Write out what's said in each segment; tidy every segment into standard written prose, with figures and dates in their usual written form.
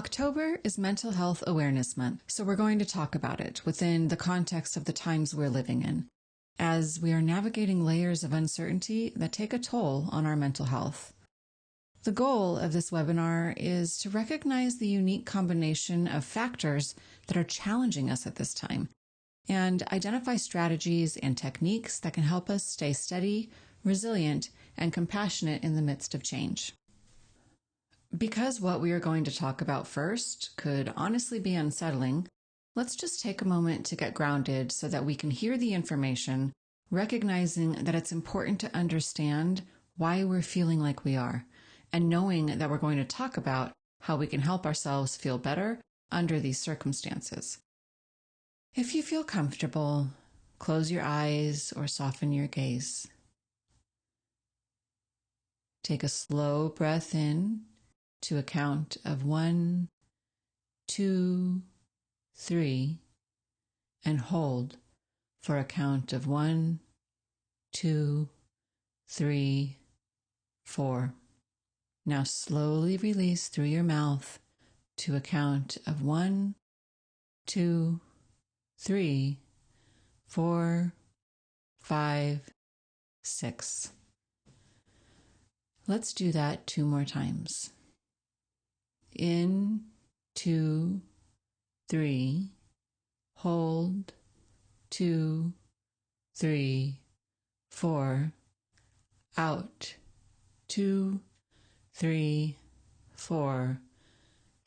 October is Mental Health Awareness Month, so we're going to talk about it within the context of the times we're living in, as we are navigating layers of uncertainty that take a toll on our mental health. The goal of this webinar is to recognize the unique combination of factors that are challenging us at this time, and identify strategies and techniques that can help us stay steady, resilient, and compassionate in the midst of change. Because what we are going to talk about first could honestly be unsettling, let's just take a moment to get grounded so that we can hear the information, recognizing that it's important to understand why we're feeling like we are, and knowing that we're going to talk about how we can help ourselves feel better under these circumstances. If you feel comfortable, close your eyes or soften your gaze. Take a slow breath in to a count of 1, 2, 3, and hold for a count of 1, 2, 3, 4. Now slowly release through your mouth to a count of 1, 2, 3, 4, 5, 6. Let's do that 2 more times. In, 2, 3, hold, 2, 3, 4, out, 2, 3, 4,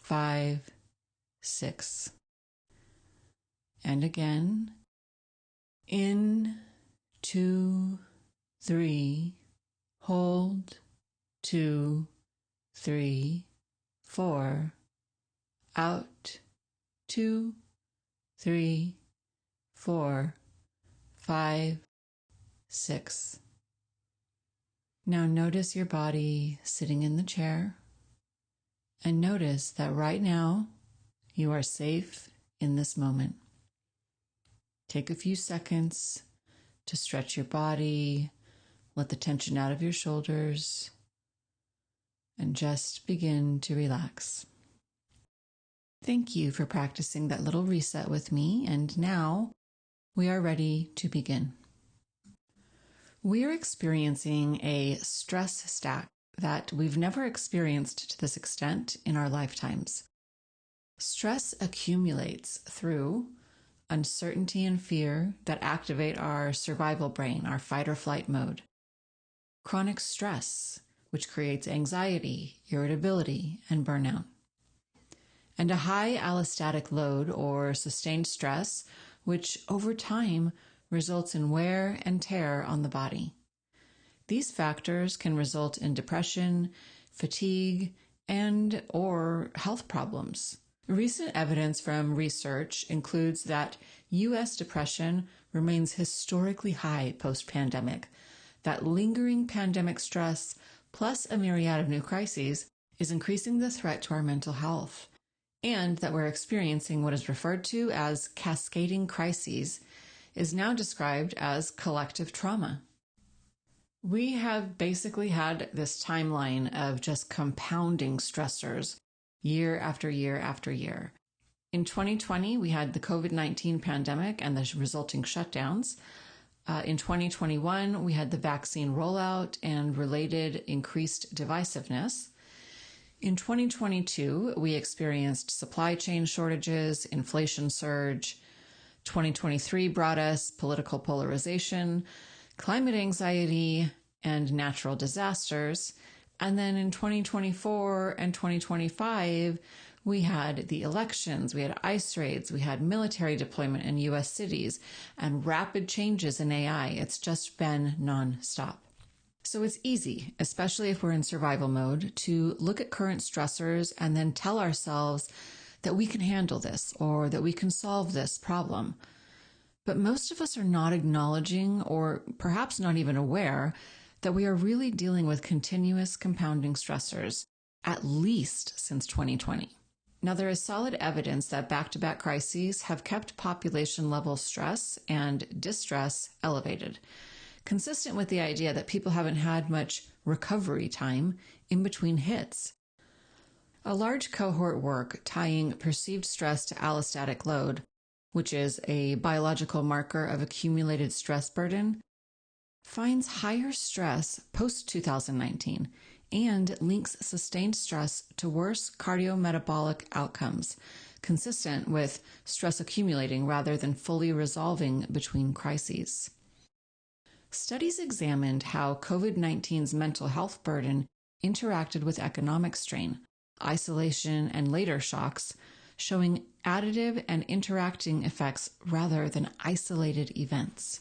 5, 6. And again, in, 2, 3, hold, 2, 3, 4, out, 2, 3, 4, 5, 6. Now notice your body sitting in the chair, and notice that right now you are safe in this moment. Take a few seconds to stretch your body, let the tension out of your shoulders, and just begin to relax. Thank you for practicing that little reset with me, and now we are ready to begin. We are experiencing a stress stack that we've never experienced to this extent in our lifetimes. Stress accumulates through uncertainty and fear that activate our survival brain, our fight or flight mode. Chronic stress, which creates anxiety, irritability, and burnout. And a high allostatic load or sustained stress, which over time results in wear and tear on the body. These factors can result in depression, fatigue, and or health problems. Recent evidence from research includes that U.S. depression remains historically high post-pandemic, that lingering pandemic stress plus a myriad of new crises is increasing the threat to our mental health, and that we're experiencing what is referred to as cascading crises is now described as collective trauma. We have basically had this timeline of just compounding stressors year after year after year. In 2020, we had the COVID-19 pandemic and the resulting shutdowns. In 2021, we had the vaccine rollout and related increased divisiveness. In 2022, we experienced supply chain shortages, inflation surge. 2023 brought us political polarization, climate anxiety, and natural disasters. And then in 2024 and 2025, we had the elections, we had ICE raids, we had military deployment in U.S. cities, and rapid changes in AI. It's just been nonstop. So it's easy, especially if we're in survival mode, to look at current stressors and then tell ourselves that we can handle this or that we can solve this problem. But most of us are not acknowledging, or perhaps not even aware, that we are really dealing with continuous compounding stressors, at least since 2020. Now, there is solid evidence that back-to-back crises have kept population-level stress and distress elevated, consistent with the idea that people haven't had much recovery time in between hits. A large cohort work tying perceived stress to allostatic load, which is a biological marker of accumulated stress burden, finds higher stress post-2019 and links sustained stress to worse cardiometabolic outcomes, consistent with stress accumulating rather than fully resolving between crises. Studies examined how COVID-19's mental health burden interacted with economic strain, isolation, and later shocks, showing additive and interacting effects rather than isolated events.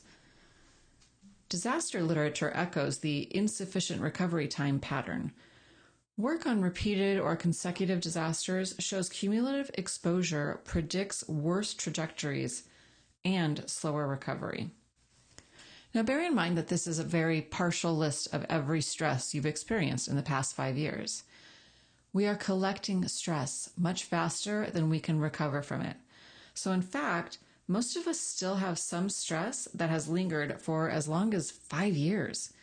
Disaster literature echoes the insufficient recovery time pattern. Work on repeated or consecutive disasters shows cumulative exposure predicts worse trajectories and slower recovery. Now, bear in mind that this is a very partial list of every stress you've experienced in the past 5 years. We are collecting stress much faster than we can recover from it. So in fact, most of us still have some stress that has lingered for as long as 5 years.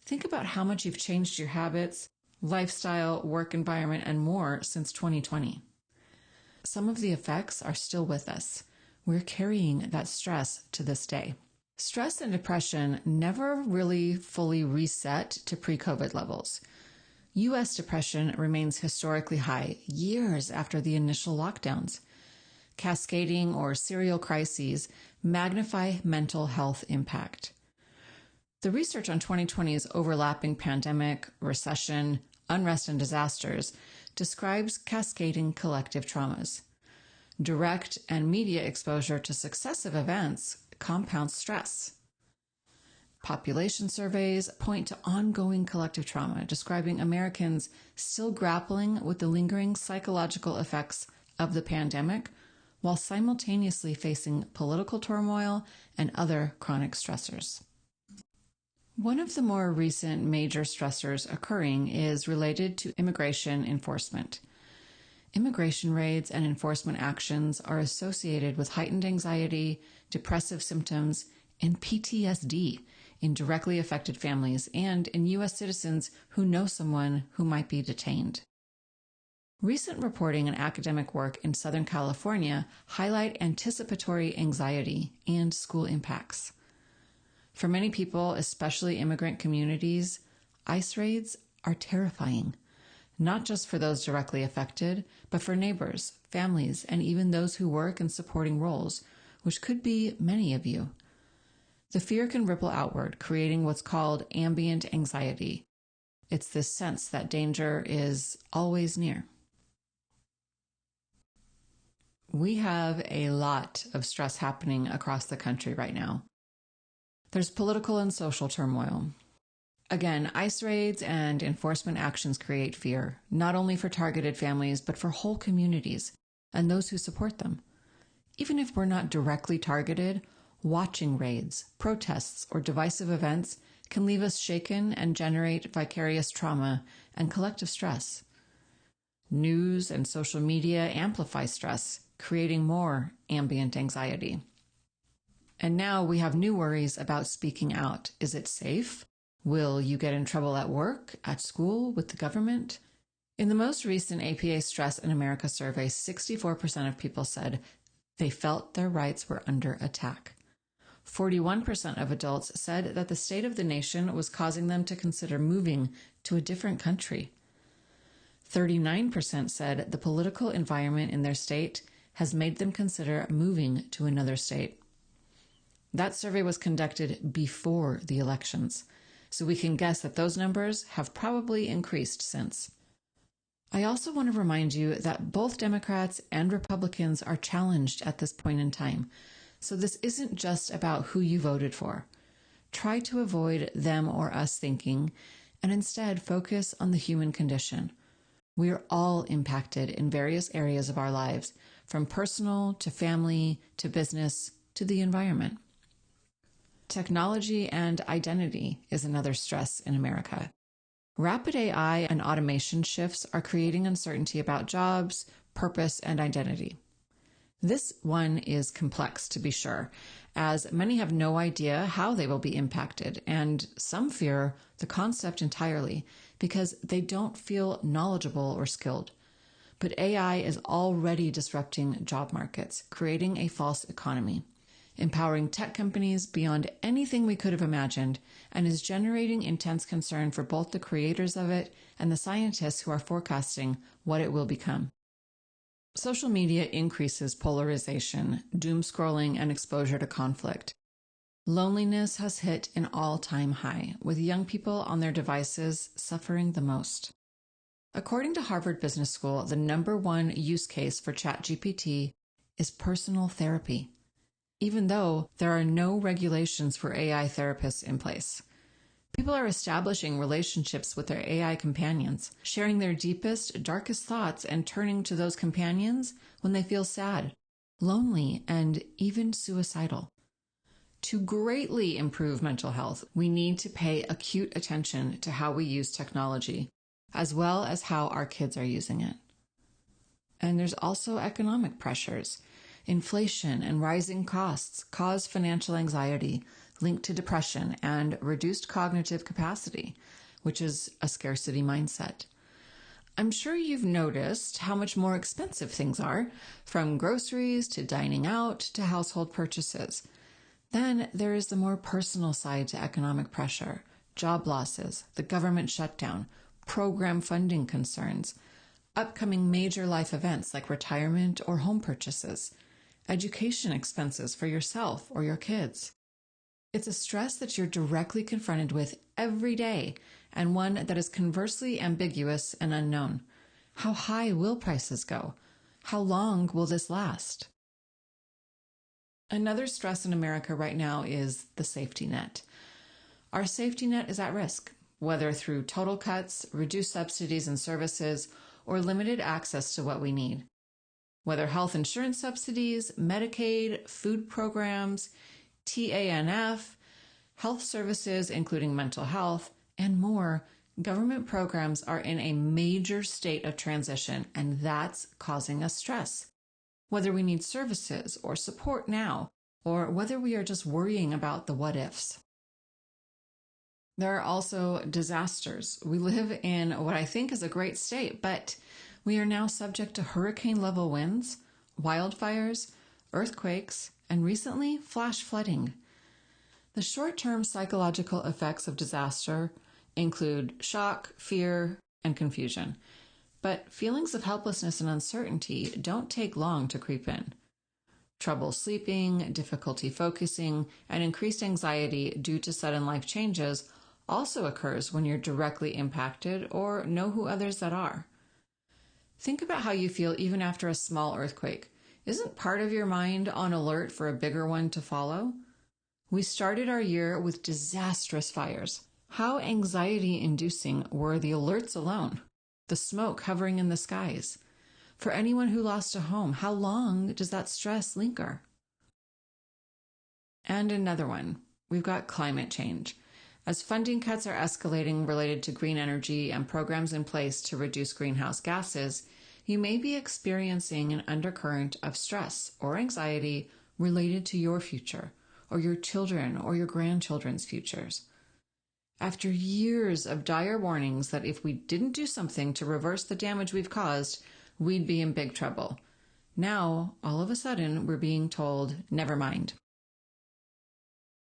Think about how much you've changed your habits, lifestyle, work environment, and more since 2020. Some of the effects are still with us. We're carrying that stress to this day. Stress and depression never really fully reset to pre-COVID levels. U.S. depression remains historically high years after the initial lockdowns. Cascading or serial crises magnify mental health impact. The research on 2020's overlapping pandemic, recession, unrest, and disasters describes cascading collective traumas. Direct and media exposure to successive events compounds stress. Population surveys point to ongoing collective trauma, describing Americans still grappling with the lingering psychological effects of the pandemic while simultaneously facing political turmoil and other chronic stressors. One of the more recent major stressors occurring is related to immigration enforcement. Immigration raids and enforcement actions are associated with heightened anxiety, depressive symptoms, and PTSD in directly affected families and in U.S. citizens who know someone who might be detained. Recent reporting and academic work in Southern California highlight anticipatory anxiety and school impacts. For many people, especially immigrant communities, ICE raids are terrifying, not just for those directly affected, but for neighbors, families, and even those who work in supporting roles, which could be many of you. The fear can ripple outward, creating what's called ambient anxiety. It's this sense that danger is always near. We have a lot of stress happening across the country right now. There's political and social turmoil. Again, ICE raids and enforcement actions create fear, not only for targeted families, but for whole communities and those who support them. Even if we're not directly targeted, watching raids, protests, or divisive events can leave us shaken and generate vicarious trauma and collective stress. News and social media amplify stress, creating more ambient anxiety. And now we have new worries about speaking out. Is it safe? Will you get in trouble at work, at school, with the government? In the most recent APA Stress in America survey, 64% of people said they felt their rights were under attack. 41% of adults said that the state of the nation was causing them to consider moving to a different country. 39% said the political environment in their state has made them consider moving to another state. That survey was conducted before the elections, so we can guess that those numbers have probably increased since. I also want to remind you that both Democrats and Republicans are challenged at this point in time, so this isn't just about who you voted for. Try to avoid them or us thinking, and instead focus on the human condition. We are all impacted in various areas of our lives, from personal to family to business to the environment. Technology and identity is another stress in America. Rapid AI and automation shifts are creating uncertainty about jobs, purpose, and identity. This one is complex, to be sure, as many have no idea how they will be impacted, and some fear the concept entirely because they don't feel knowledgeable or skilled. but AI is already disrupting job markets, creating a false economy, empowering tech companies beyond anything we could have imagined, and is generating intense concern for both the creators of it and the scientists who are forecasting what it will become. Social media increases polarization, doom scrolling, and exposure to conflict. Loneliness has hit an all-time high, with young people on their devices suffering the most. According to Harvard Business School, the #1 use case for ChatGPT is personal therapy, even though there are no regulations for AI therapists in place. People are establishing relationships with their AI companions, sharing their deepest, darkest thoughts, and turning to those companions when they feel sad, lonely, and even suicidal. To greatly improve mental health, we need to pay acute attention to how we use technology, as well as how our kids are using it. And there's also economic pressures. Inflation and rising costs cause financial anxiety linked to depression and reduced cognitive capacity, which is a scarcity mindset. I'm sure you've noticed how much more expensive things are, from groceries to dining out to household purchases. Then there is the more personal side to economic pressure: job losses, the government shutdown, program funding concerns, upcoming major life events like retirement or home purchases, education expenses for yourself or your kids. It's a stress that you're directly confronted with every day, and one that is conversely ambiguous and unknown. How high will prices go? How long will this last? Another stress in America right now is the safety net. Our safety net is at risk, whether through total cuts, reduced subsidies and services, or limited access to what we need. Whether health insurance subsidies, Medicaid, food programs, TANF, health services including mental health, and more, government programs are in a major state of transition, and that's causing us stress. Whether we need services or support now, or whether we are just worrying about the what-ifs. There are also disasters. We live in what I think is a great state, but we are now subject to hurricane-level winds, wildfires, earthquakes, and recently, flash flooding. The short-term psychological effects of disaster include shock, fear, and confusion. But feelings of helplessness and uncertainty don't take long to creep in. Trouble sleeping, difficulty focusing, and increased anxiety due to sudden life changes also occurs when you're directly impacted or know who others that are. Think about how you feel even after a small earthquake. Isn't part of your mind on alert for a bigger one to follow? We started our year with disastrous fires. How anxiety-inducing were the alerts alone? The smoke hovering in the skies. For anyone who lost a home, how long does that stress linger? And another one, we've got climate change. As funding cuts are escalating related to green energy and programs in place to reduce greenhouse gases, you may be experiencing an undercurrent of stress or anxiety related to your future, or your children or your grandchildren's futures. After years of dire warnings that if we didn't do something to reverse the damage we've caused, we'd be in big trouble. Now, all of a sudden, we're being told, never mind.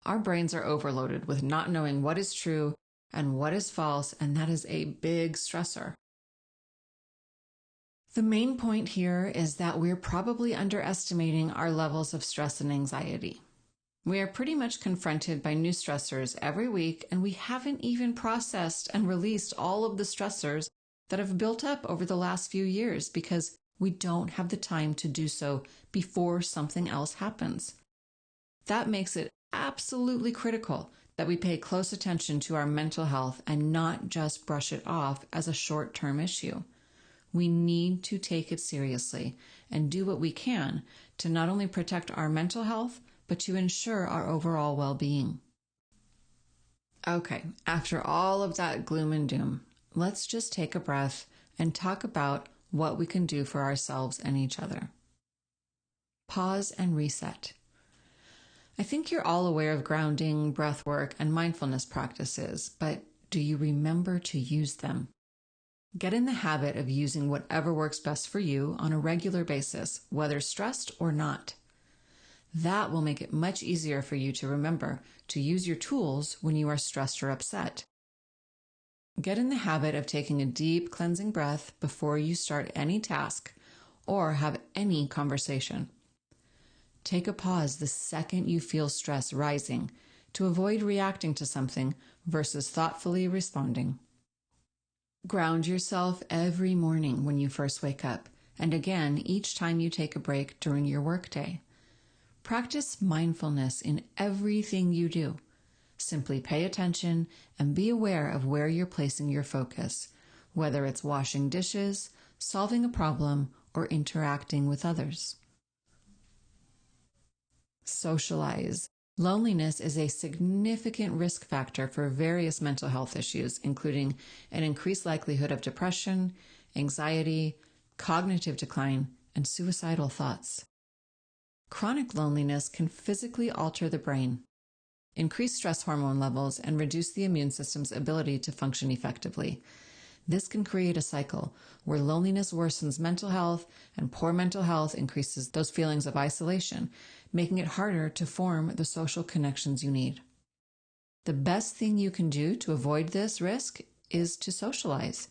Our brains are overloaded with not knowing what is true and what is false, and that is a big stressor. The main point here is that we're probably underestimating our levels of stress and anxiety. We are pretty much confronted by new stressors every week, and we haven't even processed and released all of the stressors that have built up over the last few years because we don't have the time to do so before something else happens. That makes it absolutely critical that we pay close attention to our mental health and not just brush it off as a short-term issue. We need to take it seriously and do what we can to not only protect our mental health, but to ensure our overall well-being. Okay, after all of that gloom and doom, let's just take a breath and talk about what we can do for ourselves and each other. Pause and reset. I think you're all aware of grounding, breath work, and mindfulness practices, but do you remember to use them? Get in the habit of using whatever works best for you on a regular basis, whether stressed or not. That will make it much easier for you to remember to use your tools when you are stressed or upset. Get in the habit of taking a deep cleansing breath before you start any task or have any conversation. Take a pause the second you feel stress rising to avoid reacting to something versus thoughtfully responding. Ground yourself every morning when you first wake up, and again each time you take a break during your workday. Practice mindfulness in everything you do. Simply pay attention and be aware of where you're placing your focus, whether it's washing dishes, solving a problem, or interacting with others. Socialize. Loneliness is a significant risk factor for various mental health issues, including an increased likelihood of depression, anxiety, cognitive decline, and suicidal thoughts. Chronic loneliness can physically alter the brain, increase stress hormone levels, and reduce the immune system's ability to function effectively. This can create a cycle where loneliness worsens mental health and poor mental health increases those feelings of isolation, making it harder to form the social connections you need. The best thing you can do to avoid this risk is to socialize.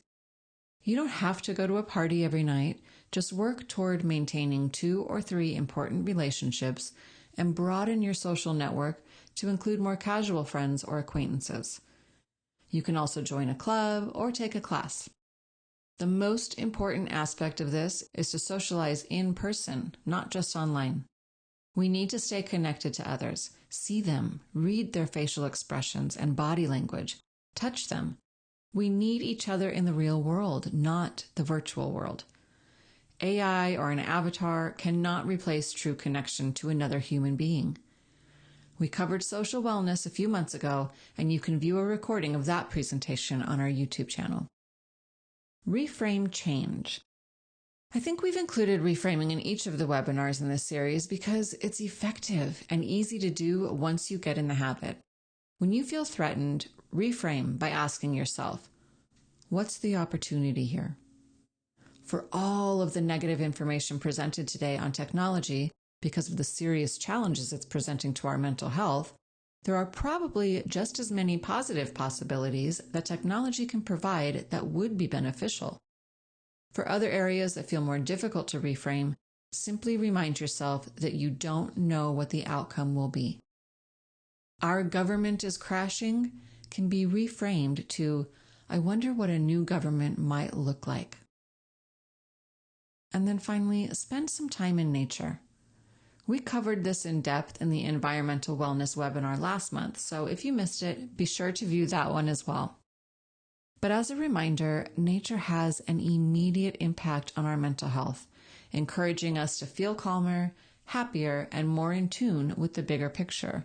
You don't have to go to a party every night. Just work toward maintaining 2 or 3 important relationships and broaden your social network to include more casual friends or acquaintances. You can also join a club or take a class. The most important aspect of this is to socialize in person, not just online. We need to stay connected to others, see them, read their facial expressions and body language, touch them. We need each other in the real world, not the virtual world. AI or an avatar cannot replace true connection to another human being. We covered social wellness a few months ago, and you can view a recording of that presentation on our YouTube channel. Reframe change. I think we've included reframing in each of the webinars in this series because it's effective and easy to do once you get in the habit. When you feel threatened, reframe by asking yourself, what's the opportunity here? For all of the negative information presented today on technology, because of the serious challenges it's presenting to our mental health, there are probably just as many positive possibilities that technology can provide that would be beneficial. For other areas that feel more difficult to reframe, simply remind yourself that you don't know what the outcome will be. Our government is crashing can be reframed to, I wonder what a new government might look like. And then finally, spend some time in nature. We covered this in depth in the environmental wellness webinar last month, so if you missed it, be sure to view that one as well. But as a reminder, nature has an immediate impact on our mental health, encouraging us to feel calmer, happier, and more in tune with the bigger picture.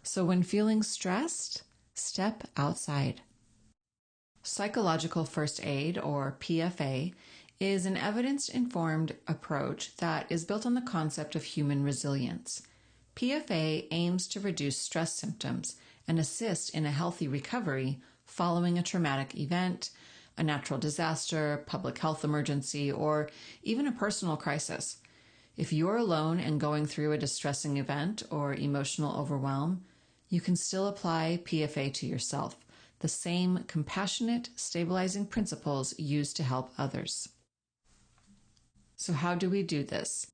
So when feeling stressed, step outside. Psychological first aid, or PFA, is an evidence-informed approach that is built on the concept of human resilience. PFA aims to reduce stress symptoms and assist in a healthy recovery following a traumatic event, a natural disaster, public health emergency, or even a personal crisis. If you're alone and going through a distressing event or emotional overwhelm, you can still apply PFA to yourself, the same compassionate, stabilizing principles used to help others. So how do we do this?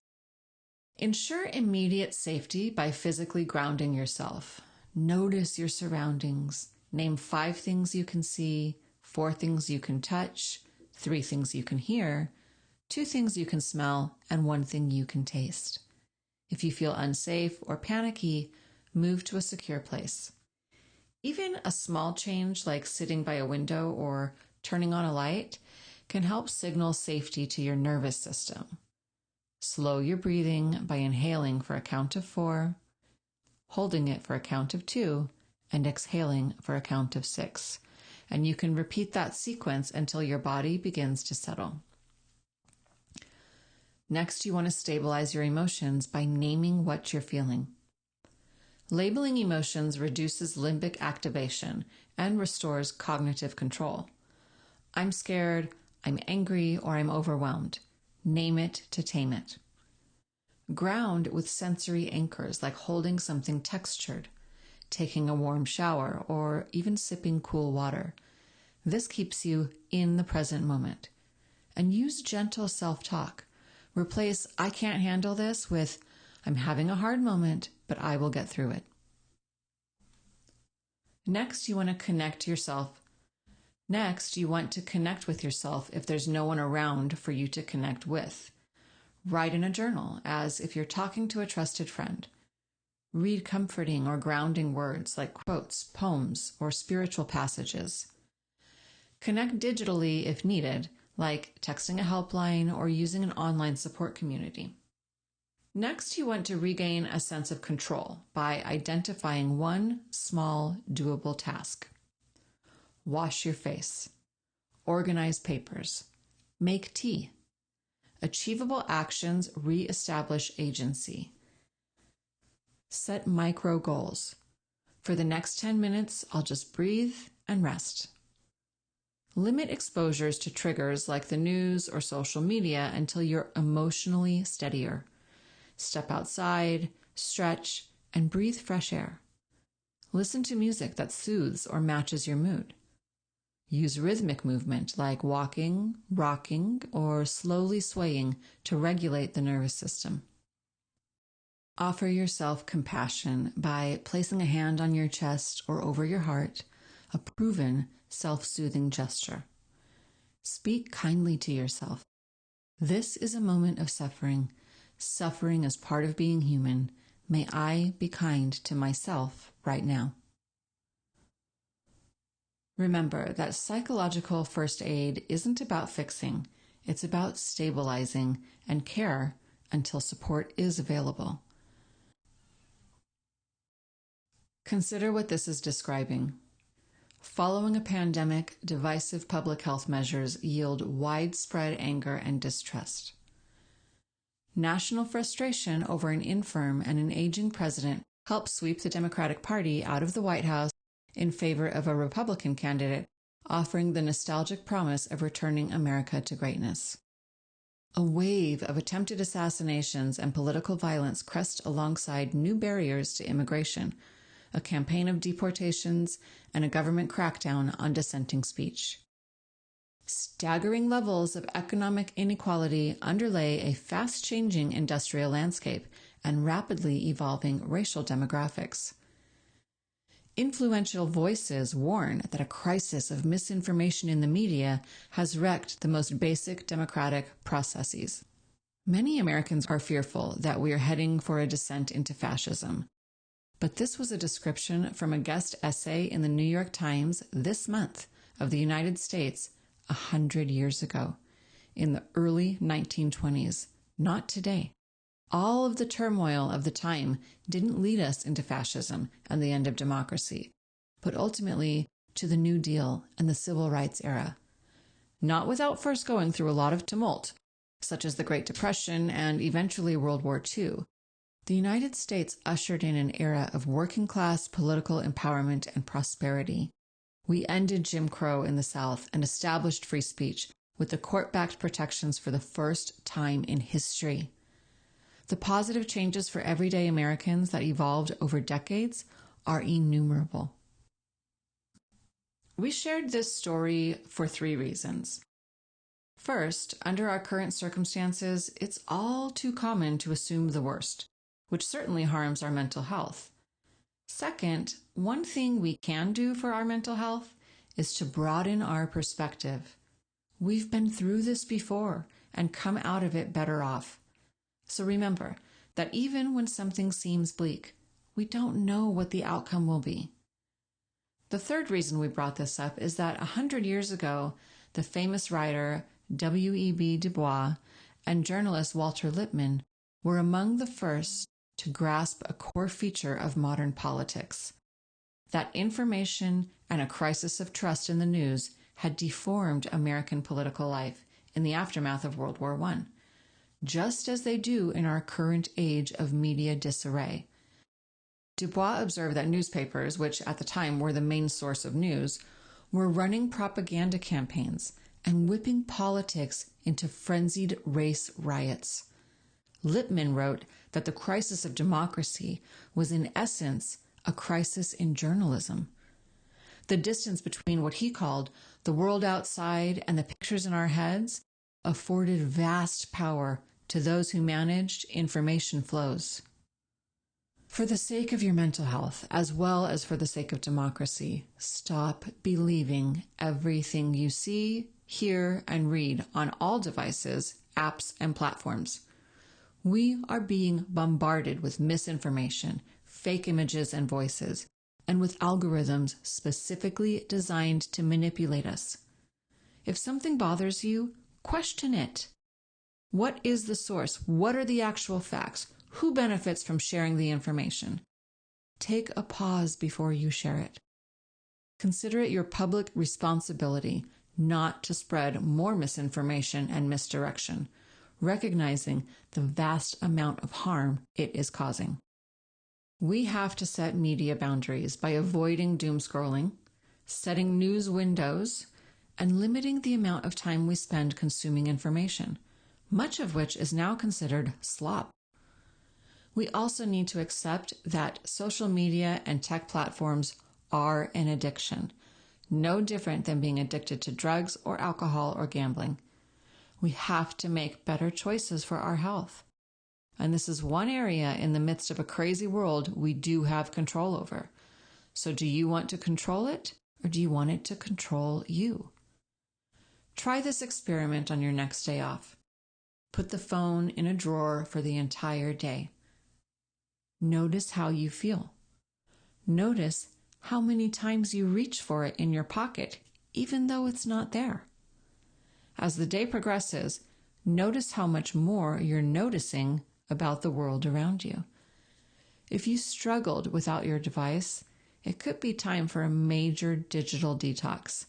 Ensure immediate safety by physically grounding yourself. Notice your surroundings. Name 5 things you can see, 4 things you can touch, 3 things you can hear, 2 things you can smell, and 1 thing you can taste. If you feel unsafe or panicky, move to a secure place. Even a small change like sitting by a window or turning on a light can help signal safety to your nervous system. Slow your breathing by inhaling for a count of 4, holding it for a count of 2, and exhaling for a count of 6. And you can repeat that sequence until your body begins to settle. Next, you want to stabilize your emotions by naming what you're feeling. Labeling emotions reduces limbic activation and restores cognitive control. I'm scared, I'm angry, or I'm overwhelmed. Name it to tame it. Ground with sensory anchors like holding something textured, taking a warm shower, or even sipping cool water. This keeps you in the present moment. And use gentle self-talk. Replace "I can't handle this" with "I'm having a hard moment, but I will get through it." Next, you want to connect with yourself if there's no one around for you to connect with. Write in a journal as if you're talking to a trusted friend. Read comforting or grounding words like quotes, poems, or spiritual passages. Connect digitally if needed, like texting a helpline or using an online support community. Next, you want to regain a sense of control by identifying one small, doable task. Wash your face. Organize papers. Make tea. Achievable actions re-establish agency. Set micro goals. For the next 10 minutes, I'll just breathe and rest. Limit exposures to triggers like the news or social media until you're emotionally steadier. Step outside, stretch, and breathe fresh air. Listen to music that soothes or matches your mood. Use rhythmic movement like walking, rocking, or slowly swaying to regulate the nervous system. Offer yourself compassion by placing a hand on your chest or over your heart, a proven self-soothing gesture. Speak kindly to yourself. This is a moment of suffering. Suffering is part of being human. May I be kind to myself right now. Remember that psychological first aid isn't about fixing. It's about stabilizing and care until support is available. Consider what this is describing. Following a pandemic, divisive public health measures yield widespread anger and distrust. National frustration over an infirm and an aging president helped sweep the Democratic Party out of the White House in favor of a Republican candidate, offering the nostalgic promise of returning America to greatness. A wave of attempted assassinations and political violence crest alongside new barriers to immigration, a campaign of deportations, and a government crackdown on dissenting speech. Staggering levels of economic inequality underlay a fast-changing industrial landscape and rapidly evolving racial demographics. Influential voices warn that a crisis of misinformation in the media has wrecked the most basic democratic processes. Many Americans are fearful that we are heading for a descent into fascism. But this was a description from a guest essay in the New York Times this month of the United States 100 years ago, in the early 1920s, not today. All of the turmoil of the time didn't lead us into fascism and the end of democracy, but ultimately to the New Deal and the Civil Rights era. Not without first going through a lot of tumult, such as the Great Depression and eventually World War II. The United States ushered in an era of working-class political empowerment and prosperity. We ended Jim Crow in the South and established free speech with the court-backed protections for the first time in history. The positive changes for everyday Americans that evolved over decades are innumerable. We shared this story for 3 reasons. First, under our current circumstances, it's all too common to assume the worst, which certainly harms our mental health. Second, one thing we can do for our mental health is to broaden our perspective. We've been through this before and come out of it better off. So remember that even when something seems bleak, we don't know what the outcome will be. The third reason we brought this up is that 100 years ago, the famous writer W.E.B. Du Bois and journalist Walter Lippmann were among the first to grasp a core feature of modern politics. That information and a crisis of trust in the news had deformed American political life in the aftermath of World War I, just as they do in our current age of media disarray. Du Bois observed that newspapers, which at the time were the main source of news, were running propaganda campaigns and whipping politics into frenzied race riots. Lippmann wrote that the crisis of democracy was in essence a crisis in journalism. The distance between what he called the world outside and the pictures in our heads afforded vast power to those who managed information flows. For the sake of your mental health, as well as for the sake of democracy, stop believing everything you see, hear, and read on all devices, apps, and platforms. We are being bombarded with misinformation, fake images and voices, and with algorithms specifically designed to manipulate us. If something bothers you, question it. What is the source? What are the actual facts? Who benefits from sharing the information? Take a pause before you share it. Consider it your public responsibility not to spread more misinformation and misdirection, recognizing the vast amount of harm it is causing. We have to set media boundaries by avoiding doom scrolling, setting news windows, and limiting the amount of time we spend consuming information, much of which is now considered slop. We also need to accept that social media and tech platforms are an addiction, no different than being addicted to drugs or alcohol or gambling. We have to make better choices for our health. And this is one area in the midst of a crazy world we do have control over. So do you want to control it, or do you want it to control you? Try this experiment on your next day off. Put the phone in a drawer for the entire day. Notice how you feel. Notice how many times you reach for it in your pocket, even though it's not there. As the day progresses, notice how much more you're noticing about the world around you. If you struggled without your device, it could be time for a major digital detox.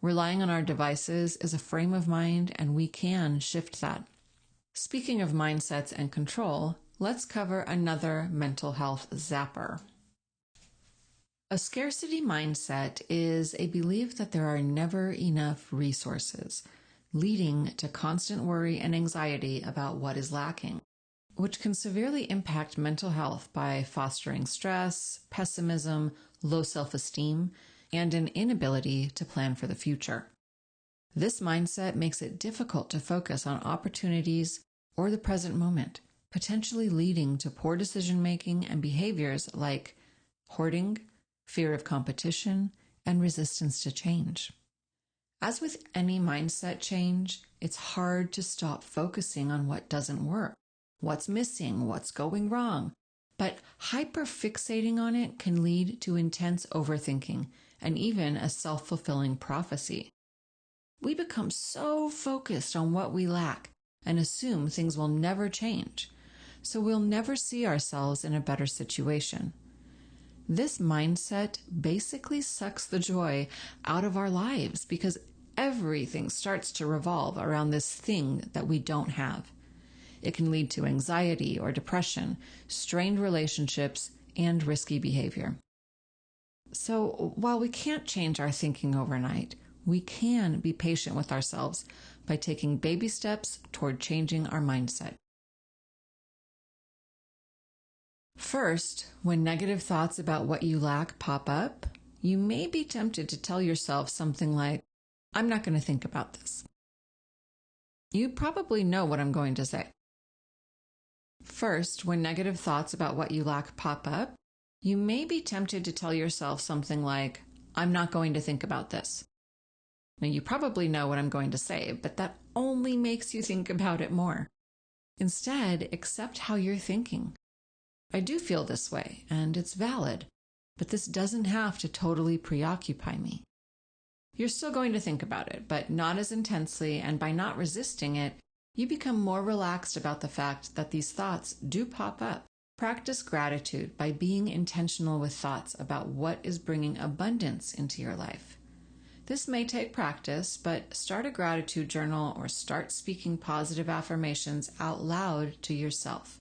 Relying on our devices is a frame of mind, and we can shift that. Speaking of mindsets and control, let's cover another mental health zapper. A scarcity mindset is a belief that there are never enough resources, leading to constant worry and anxiety about what is lacking, which can severely impact mental health by fostering stress, pessimism, low self-esteem, and an inability to plan for the future. This mindset makes it difficult to focus on opportunities or the present moment, potentially leading to poor decision-making and behaviors like hoarding, fear of competition, and resistance to change. As with any mindset change, it's hard to stop focusing on what doesn't work, what's missing, what's going wrong. But hyperfixating on it can lead to intense overthinking and even a self-fulfilling prophecy. We become so focused on what we lack and assume things will never change, so we'll never see ourselves in a better situation. This mindset basically sucks the joy out of our lives because everything starts to revolve around this thing that we don't have. It can lead to anxiety or depression, strained relationships, and risky behavior. So while we can't change our thinking overnight, we can be patient with ourselves by taking baby steps toward changing our mindset. First, when negative thoughts about what you lack pop up, you may be tempted to tell yourself something like, "I'm not going to think about this." You probably know what I'm going to say. First, when negative thoughts about what you lack pop up, you may be tempted to tell yourself something like, "I'm not going to think about this." Now, you probably know what I'm going to say, but that only makes you think about it more. Instead, accept how you're thinking. I do feel this way, and it's valid, but this doesn't have to totally preoccupy me. You're still going to think about it, but not as intensely, and by not resisting it, you become more relaxed about the fact that these thoughts do pop up. Practice gratitude by being intentional with thoughts about what is bringing abundance into your life. This may take practice, but start a gratitude journal or start speaking positive affirmations out loud to yourself.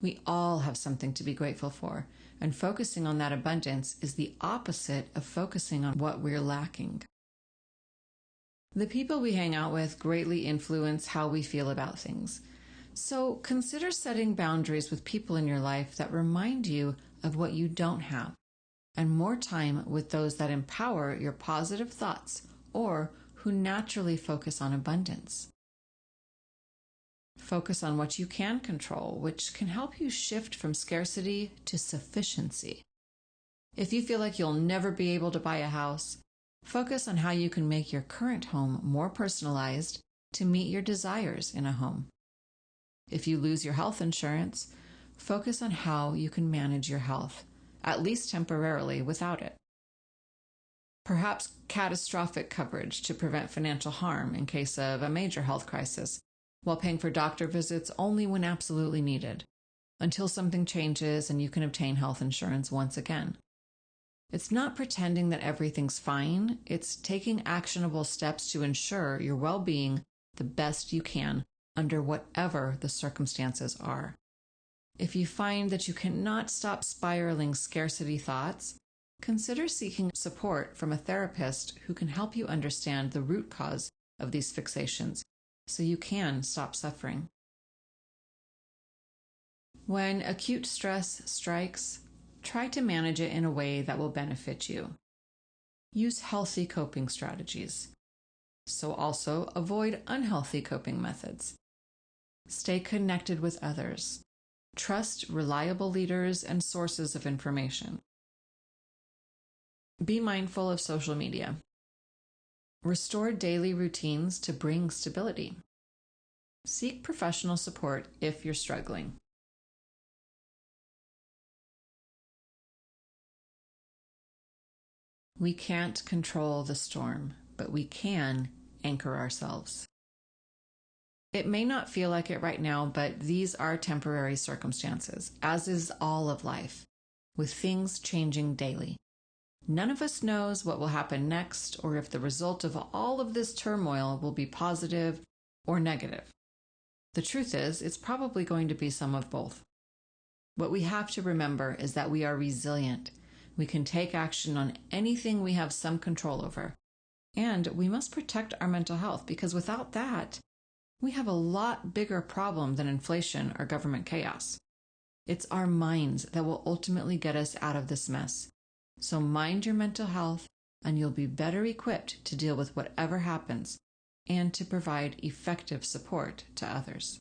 We all have something to be grateful for, and focusing on that abundance is the opposite of focusing on what we're lacking. The people we hang out with greatly influence how we feel about things. So consider setting boundaries with people in your life that remind you of what you don't have, and more time with those that empower your positive thoughts or who naturally focus on abundance. Focus on what you can control, which can help you shift from scarcity to sufficiency. If you feel like you'll never be able to buy a house, focus on how you can make your current home more personalized to meet your desires in a home. If you lose your health insurance, focus on how you can manage your health, at least temporarily, without it. Perhaps catastrophic coverage to prevent financial harm in case of a major health crisis, while paying for doctor visits only when absolutely needed, until something changes and you can obtain health insurance once again. It's not pretending that everything's fine, it's taking actionable steps to ensure your well-being the best you can under whatever the circumstances are. If you find that you cannot stop spiraling scarcity thoughts, consider seeking support from a therapist who can help you understand the root cause of these fixations so you can stop suffering. When acute stress strikes, try to manage it in a way that will benefit you. Use healthy coping strategies. So also avoid unhealthy coping methods. Stay connected with others. Trust reliable leaders and sources of information. Be mindful of social media. Restore daily routines to bring stability. Seek professional support if you're struggling. We can't control the storm, but we can anchor ourselves. It may not feel like it right now, but these are temporary circumstances, as is all of life, with things changing daily. None of us knows what will happen next or if the result of all of this turmoil will be positive or negative. The truth is, it's probably going to be some of both. What we have to remember is that we are resilient. We can take action on anything we have some control over. And we must protect our mental health because without that, we have a lot bigger problem than inflation or government chaos. It's our minds that will ultimately get us out of this mess. So mind your mental health and you'll be better equipped to deal with whatever happens and to provide effective support to others.